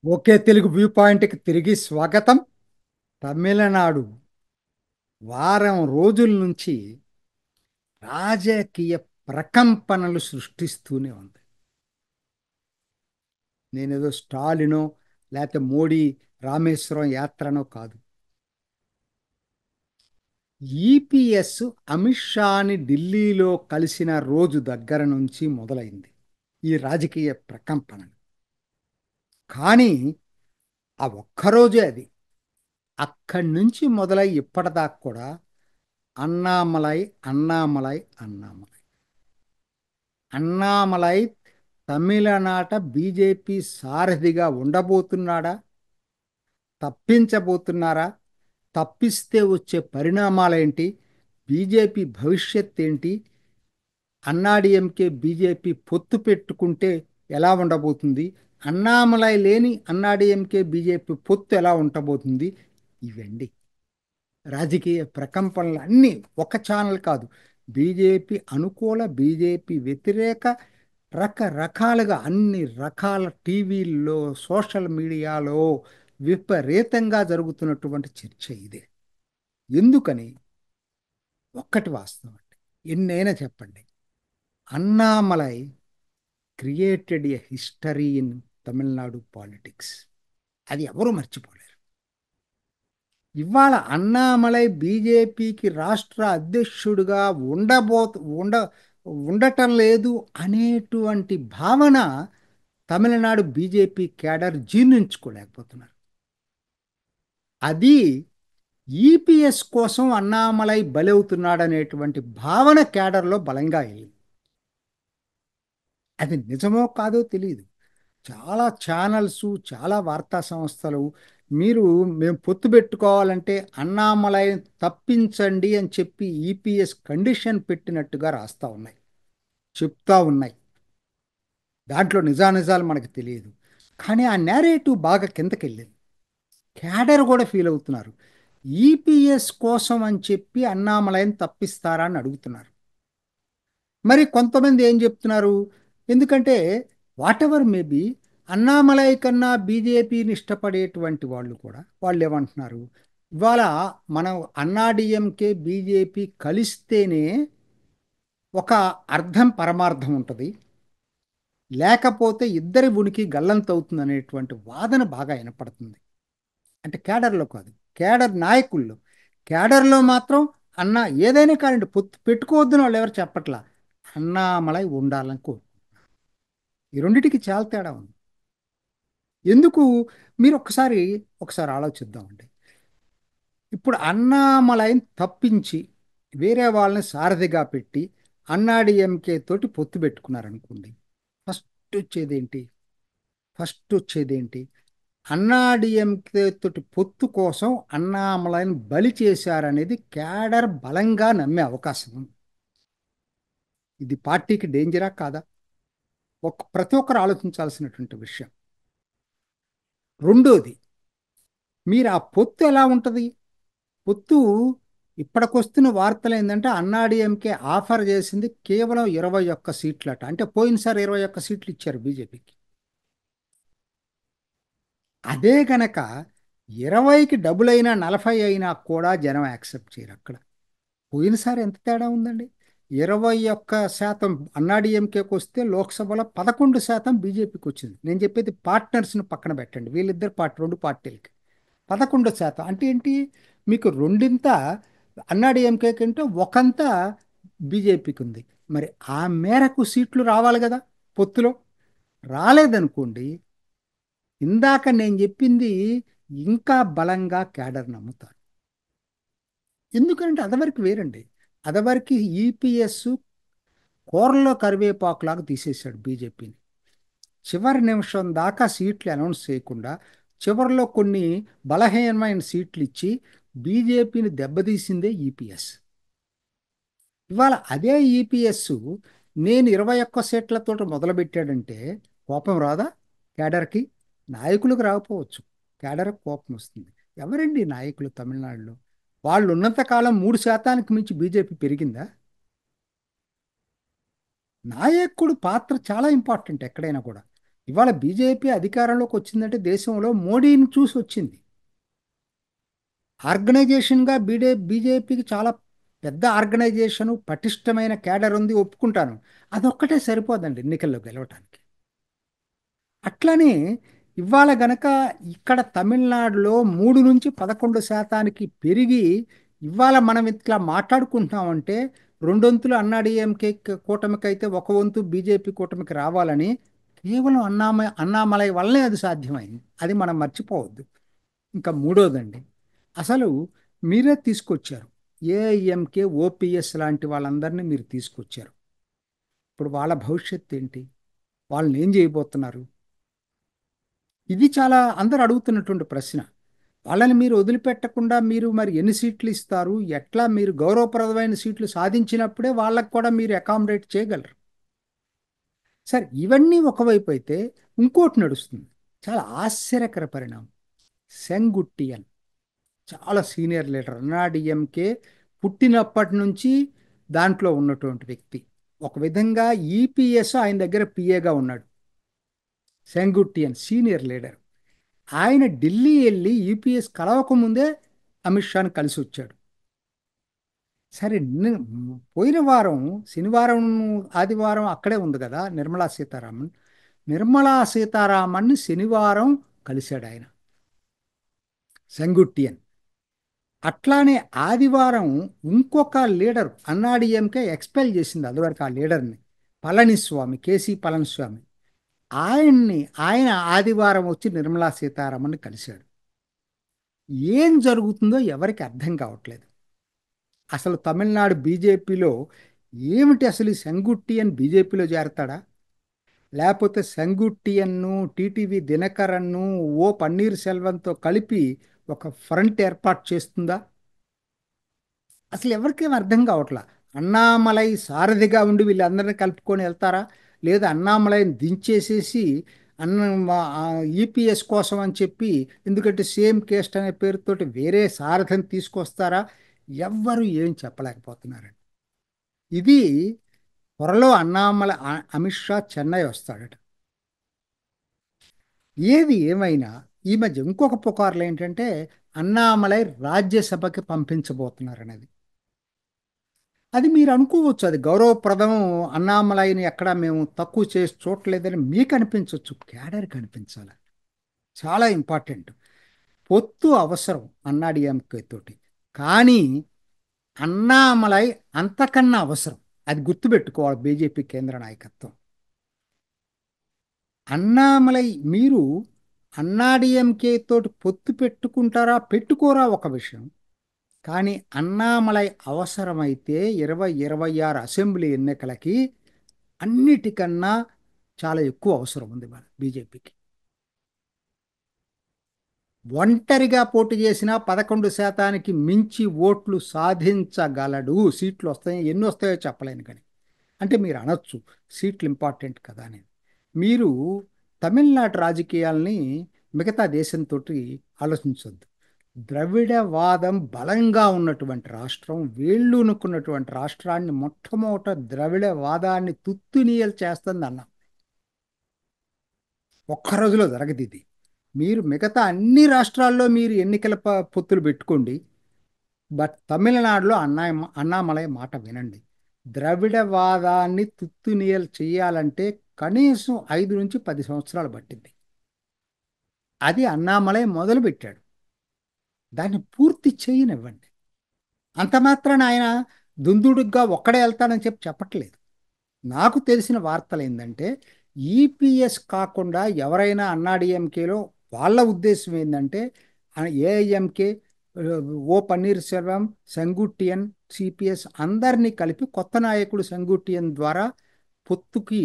ఒకే Telugu view పాయింట్కి తిరిగి స్వాగతం. తమిళనాడు వారం రోజుల నుంచి రాజకీయ ప్రకంపనలు సృష్టిస్తూనే ఉంది. నేనేదో స్టాలినో లేకపోతే మోడీ రామేశ్వరం యాత్రనో కాదు. ఈపీఎస్ అమిత్ షాని ఢిల్లీలో కలిసిన రోజు దగ్గర నుంచి మొదలైంది ఈ రాజకీయ ప్రకంపన. కానీ ఆ ఒక్కరోజే అది. అక్కడి నుంచి మొదలై ఇప్పటిదాకా కూడా అన్నామలై అన్నామలై అన్నామలై అన్నామలై తమిళనాట బీజేపీ సారథిగా ఉండబోతున్నాడా? తప్పించబోతున్నారా? తప్పిస్తే వచ్చే పరిణామాలేంటి? బీజేపీ భవిష్యత్ ఏంటి? అన్నాడీఎంకే బీజేపీ పొత్తు పెట్టుకుంటే ఎలా ఉండబోతుంది? అన్నామలై లేని అన్నాడీఎంకే బీజేపీ పొత్తు ఎలా ఉండబోతుంది? ఇవండి రాజకీయ ప్రకంపనలు అన్నీ. ఒక ఛానల్ కాదు, బీజేపీ అనుకూల, బీజేపీ వ్యతిరేక, రకరకాలుగా అన్ని రకాల టీవీల్లో, సోషల్ మీడియాలో విపరీతంగా జరుగుతున్నటువంటి చర్చ ఇదే. ఎందుకని? ఒక్కటి వాస్తవం అండి, ఎన్నైనా చెప్పండి. Annamalai created a history in Tamil Nadu politics. అది ఎవరు మర్చిపోలేరు. ఇవాళ అన్నామలై బీజేపీకి రాష్ట్ర అధ్యక్షుడిగా ఉండబో ఉండ ఉండటం లేదు అనేటువంటి భావన తమిళనాడు బీజేపీ క్యాడర్ జీర్ణించుకోలేకపోతున్నారు. అది ఈపీఎస్ కోసం అన్నామలై బలవుతున్నాడనేటువంటి భావన క్యాడర్లో బలంగా వెళ్ళింది. అది నిజమో కాదో తెలియదు. చాలా ఛానల్స్, చాలా వార్తా సంస్థలు మీరు మేము పొత్తు పెట్టుకోవాలంటే అన్నామలై తప్పించండి అని చెప్పి ఈపీఎస్ కండిషన్ పెట్టినట్టుగా రాస్తా ఉన్నాయి, చెప్తా ఉన్నాయి. దాంట్లో నిజానిజాలు మనకు తెలియదు. కానీ ఆ నేరేటివ్ బాగా కిందకి వెళ్ళింది. క్యాడర్ కూడా ఫీల్ అవుతున్నారు. ఈపీఎస్ కోసం అని చెప్పి అన్నామలైని తప్పిస్తారా అని అడుగుతున్నారు. మరి కొంతమంది ఏం చెప్తున్నారు? ఎందుకంటే వాట్ ఎవర్ మేబీ, అన్నామలై కన్నా బీజేపీని ఇష్టపడేటువంటి వాళ్ళు కూడా వాళ్ళు ఏమంటున్నారు? ఇవాళ మనం అన్నాడీఎంకే బీజేపీ కలిస్తేనే ఒక అర్థం పరమార్థం ఉంటుంది, లేకపోతే ఇద్దరి ఉనికి గల్లంతవుతుంది అనేటువంటి వాదన బాగా వినపడుతుంది. అంటే కేడర్లో కాదు, కేడర్ నాయకుల్లో. కేడర్లో మాత్రం అన్న ఏదైనా కానీ పొత్తు పెట్టుకోవద్దని వాళ్ళు ఎవరు చెప్పట్లా. అన్నామలై ఉండాలని కోరు. ఈ రెండిటికి చాలా తేడా ఉంది. ఎందుకు? మీరు ఒకసారి ఆలోచిద్దామండి. ఇప్పుడు అన్నామలైని తప్పించి వేరే వాళ్ళని సారథిగా పెట్టి అన్నాడీఎంకే తోటి పొత్తు పెట్టుకున్నారనుకోండి. ఫస్ట్ వచ్చేదేంటి? ఫస్ట్ వచ్చేదేంటి? అన్నాడీఎంకే తోటి పొత్తు కోసం అన్నామలైని బలి చేశారనేది క్యాడర్ బలంగా నమ్మే అవకాశం ఉంది. ఇది పార్టీకి డేంజరా కాదా? ప్రతి ఒక్కరు ఆలోచించాల్సినటువంటి విషయం. రెండోది, మీరు ఆ పొత్తు ఎలా ఉంటుంది? పొత్తు ఇప్పటికొస్తున్న వార్తలు ఏంటంటే అన్నాడీఎంకే ఆఫర్ చేసింది కేవలం 21 సీట్లట. అంటే పోయినసారి 21 సీట్లు ఇచ్చారు బీజేపీకి. అదే గనక 20కి డబుల్ అయినా 40 అయినా కూడా జనం యాక్సెప్ట్ చేయరు అక్కడ. పోయినసారి ఎంత తేడా ఉందండి? 21% అన్నాడీఎంకేకి వస్తే లోక్సభలో 11% బీజేపీకి వచ్చింది. నేను చెప్పేది పార్ట్నర్స్ని పక్కన పెట్టండి, వీళ్ళిద్దరు రెండు పార్టీలకి 11% అంటే ఏంటి? మీకు రెండింత అన్నాడీఎంకే కంటే ఒకంత బీజేపీకి ఉంది. మరి ఆ మేరకు సీట్లు రావాలి కదా పొత్తులో. రాలేదనుకోండి, ఇందాక నేను చెప్పింది ఇంకా బలంగా క్యాడర్ నమ్ముతారు. ఎందుకంటే అదవరకు వేరండి. అదవరకు ఈపీఎస్ కూరలో కరివేపాకులాగా తీసేశాడు బీజేపీని. చివరి నిమిషం దాకా సీట్లు అనౌన్స్ చేయకుండా చివరిలో కొన్ని బలహీనమైన సీట్లు ఇచ్చి బీజేపీని దెబ్బతీసిందే ఈపీఎస్. ఇవాళ అదే ఈపీఎస్ నేను 21 సీట్లతో మొదలుపెట్టాడంటే కోపం రాదా కేడర్కి? నాయకులకు రాకపోవచ్చు, కేడర్కి కోపం వస్తుంది. ఎవరండి నాయకులు తమిళనాడులో? వాళ్ళు ఉన్నంతకాలం 3% మించి బీజేపీ పెరిగిందా? నాయకుడు పాత్ర చాలా ఇంపార్టెంట్ ఎక్కడైనా కూడా. ఇవాళ బీజేపీ అధికారంలోకి వచ్చిందంటే దేశంలో మోడీని చూసి వచ్చింది. ఆర్గనైజేషన్గా బీజేపీకి చాలా పెద్ద ఆర్గనైజేషను, పటిష్టమైన క్యాడర్ ఉంది, ఒప్పుకుంటాను. అదొక్కటే సరిపోదండి ఎన్నికల్లో గెలవటానికి. అట్లనే ఇవాళ గనక ఇక్కడ తమిళనాడులో 3 నుంచి 11% పెరిగి ఇవాళ మనం ఇట్లా మాట్లాడుకుంటున్నామంటే రెండొంతులు అన్నాడీఎంకే కూటమికైతే ఒక వంతు బీజేపీ కూటమికి రావాలని కేవలం అన్నామలై వల్లనే అది సాధ్యమైంది. అది మనం మర్చిపోవద్దు. ఇంకా మూడోదండి, అసలు మీరే తీసుకొచ్చారు. ఏఐఎంకే, ఓపీఎస్ లాంటి వాళ్ళందరినీ మీరు తీసుకొచ్చారు. ఇప్పుడు వాళ్ళ భవిష్యత్తు ఏంటి? వాళ్ళని ఏం చేయబోతున్నారు? ఇది చాలా అందరూ అడుగుతున్నటువంటి ప్రశ్న. వాళ్ళని మీరు వదిలిపెట్టకుండా మీరు మరి ఎన్ని సీట్లు ఇస్తారు? ఎట్లా మీరు గౌరవప్రదమైన సీట్లు సాధించినప్పుడే వాళ్ళకు కూడా మీరు అకామిడేట్ చేయగలరు. సరే, ఇవన్నీ ఒకవైపు అయితే ఇంకోటి నడుస్తుంది. చాలా ఆశ్చర్యకర పరిణామం. సెంగుట్టియన్ చాలా సీనియర్ లీడర్, అన్నాడీఎంకే పుట్టినప్పటి నుంచి దాంట్లో ఉన్నటువంటి వ్యక్తి. ఒక విధంగా ఈపీఎస్ ఆయన దగ్గర పిఏగా ఉన్నాడు. సెంగుట్టియన్ సీనియర్ లీడర్. ఆయన ఢిల్లీ వెళ్ళి యూపీఎస్ కలవకముందే అమిత్ షాను కలిసి వచ్చాడు. సరే, పోయిన వారం శనివారం, ఆదివారం అక్కడే ఉంది కదా నిర్మలా సీతారామన్. నిర్మలా సీతారామన్ని శనివారం కలిశాడు ఆయన, సెంగుట్టియన్. అట్లానే ఆదివారం ఇంకొక లీడర్ అన్నాడీఎంకే ఎక్స్పెల్ చేసింది అదివరకు ఆ లీడర్ని, పళనిస్వామి, కేసీ పళనిస్వామి. ఆయన్ని ఆయన ఆదివారం వచ్చి నిర్మలా సీతారామన్ని కలిశాడు. ఏం జరుగుతుందో ఎవరికి అర్థం కావట్లేదు. అసలు తమిళనాడు బీజేపీలో ఏమిటి, అసలు ఈ సెంగుట్టియన్ బీజేపీలో చేరతాడా, లేకపోతే సెంగుట్టియన్ను టీటీవీ దినకరన్ను ఓ పన్నీర్ సెల్వంతో కలిపి ఒక ఫ్రంట్ ఏర్పాటు చేస్తుందా? అసలు ఎవరికేం అర్థం కావట్లా. అన్నామలై సారథిగా ఉండి వీళ్ళందరినీ కలుపుకొని వెళ్తారా, లేదా అన్నామలైని దించేసేసి అన్న ఈపీఎస్ కోసం అని చెప్పి, ఎందుకంటే సేమ్ కేస్ట్ అనే పేరుతోటి వేరే సారథిని తీసుకొస్తారా? ఎవ్వరు ఏం చెప్పలేకపోతున్నారండి. ఇది త్వరలో అమిత్ షా చెన్నై వస్తాడట. ఏది ఏమైనా ఈ మధ్య ఇంకొక పుకార్లు ఏంటంటే అన్నామలై రాజ్యసభకి పంపించబోతున్నారనేది. అది మీరు అనుకోవచ్చు, అది గౌరవప్రదం, అన్నామలైని ఎక్కడ మేము తక్కువ చేసి చూడలేదని మీకు అనిపించవచ్చు, క్యాడర్ కనిపించాలి. చాలా ఇంపార్టెంట్. పొత్తు అవసరం అన్నాడీఎంకే తోటి, కానీ అన్నామలై అంతకన్నా అవసరం. అది గుర్తుపెట్టుకోవాలి బీజేపీ కేంద్ర నాయకత్వం. అన్నామలై మీరు అన్నాడీఎంకే తోటి పొత్తు పెట్టుకుంటారా పెట్టుకోరా ఒక విషయం, కానీ అన్నామలై అవసరమైతే 2026 అసెంబ్లీ ఎన్నికలకి అన్నిటికన్నా చాలా ఎక్కువ అవసరం ఉంది మన బీజేపీకి. ఒంటరిగా పోటీ చేసినా 11% మించి ఓట్లు సాధించగలడు. సీట్లు వస్తాయి, ఎన్ని వస్తాయో చెప్పలేను కానీ. అంటే మీరు అనొచ్చు సీట్లు ఇంపార్టెంట్ కదా అని. మీరు తమిళనాడు రాజకీయాల్ని మిగతా దేశంతో ఆలోచించొద్దు. ద్రవిడవాదం బలంగా ఉన్నటువంటి రాష్ట్రం, వేళ్ళూనుకున్నటువంటి రాష్ట్రాన్ని మొట్టమొదట ద్రవిడవాదాన్ని తుత్తునీయలు చేస్తుంది అన్న. ఒక్క రోజులో జరగదు ఇది. మీరు మిగతా అన్ని రాష్ట్రాల్లో మీరు ఎన్నికల పొత్తులు పెట్టుకోండి, బట్ తమిళనాడులో అన్నామలై మాట వినండి. ద్రవిడవాదాన్ని తుత్తునీయలు చేయాలంటే కనీసం 5 నుంచి 10 సంవత్సరాలు పట్టింది. అది అన్నామలై మొదలుపెట్టాడు. దాన్ని పూర్తి చేయనివ్వండి. అంత మాత్రాన ఆయన దుందుడుగ్గా ఒక్కడే వెళ్తానని చెప్పట్లేదు. నాకు తెలిసిన వార్తలు ఏంటంటే ఈపీఎస్ కాకుండా ఎవరైనా అన్నాడీఎంకేలో వాళ్ళ ఉద్దేశం ఏంటంటే ఏఐఎంకే, ఓ పన్నీర్ సెల్వం, సెంగుట్టియన్, సిపిఎస్ అందరినీ కలిపి కొత్త నాయకుడు సెంగుట్టియన్ ద్వారా పొత్తుకి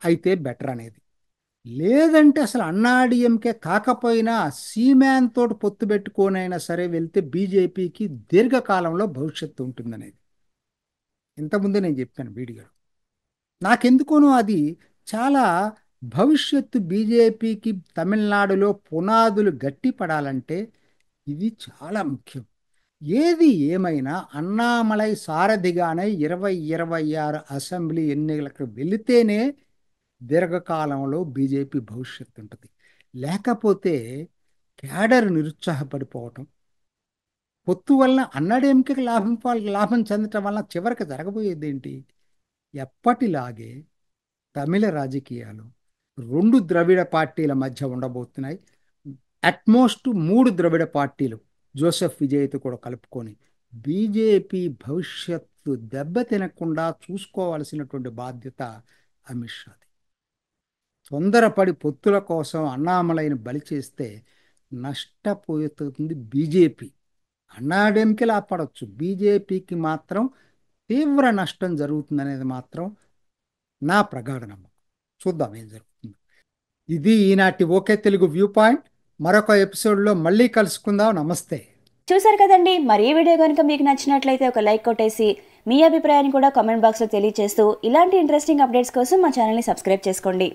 అయితే బెటర్ అనేది. లేదంటే అసలు అన్నాడీఎంకే కాకపోయినా సీమాన్ తోటి పొత్తు పెట్టుకోనైనా సరే వెళ్తే బీజేపీకి దీర్ఘకాలంలో భవిష్యత్తు ఉంటుందనేది ఇంతకుముందే నేను చెప్పాను వీడియోలో. నాకెందుకోనో అది చాలా భవిష్యత్తు బీజేపీకి తమిళనాడులో పునాదులు గట్టిపడాలంటే ఇది చాలా ముఖ్యం. ఏది ఏమైనా అన్నామలై సారథిగానే 2026 అసెంబ్లీ ఎన్నికలకు వెళితేనే దీర్ఘకాలంలో బీజేపీ భవిష్యత్తు ఉంటుంది. లేకపోతే క్యాడర్ నిరుత్సాహపడిపోవటం, పొత్తు వలన అన్నాడీఎంకేకి లాభం చెందటం వలన చివరికి జరగబోయేది ఏంటి? ఎప్పటిలాగే తమిళ రాజకీయాలు రెండు ద్రవిడ పార్టీల మధ్య ఉండబోతున్నాయి. అట్మోస్ట్ మూడు ద్రవిడ పార్టీలు జోసెఫ్ విజయ్తో కూడా కలుపుకొని బీజేపీ భవిష్యత్తు దెబ్బతినకుండా చూసుకోవాల్సినటువంటి బాధ్యత అమిత్ షాది. తొందరపడి పొత్తుల కోసం అన్నామలైని బలి చేస్తే నష్టపోతుంది బీజేపీ. అన్నాడీఎంకే లాభపడవచ్చు, బీజేపీకి మాత్రం తీవ్ర నష్టం జరుగుతుందనేది మాత్రం నా ప్రగాఢ నమ్మకం. చూద్దాం ఏం జరుగుతుంది. ఇది ఈనాటి ఓకే తెలుగు వ్యూ పాయింట్. మరొక ఎపిసోడ్లో మళ్ళీ కలుసుకుందాం. నమస్తే. చూసారు కదండి. మరి ఈ వీడియో కనుక మీకు నచ్చినట్లయితే ఒక లైక్ కొట్టేసి మీ అభిప్రాయాన్ని కూడా కామెంట్ బాక్స్లో తెలియజేస్తూ ఇలాంటి ఇంట్రెస్టింగ్ అప్డేట్స్ కోసం మా ఛానల్ని సబ్స్క్రైబ్ చేసుకోండి.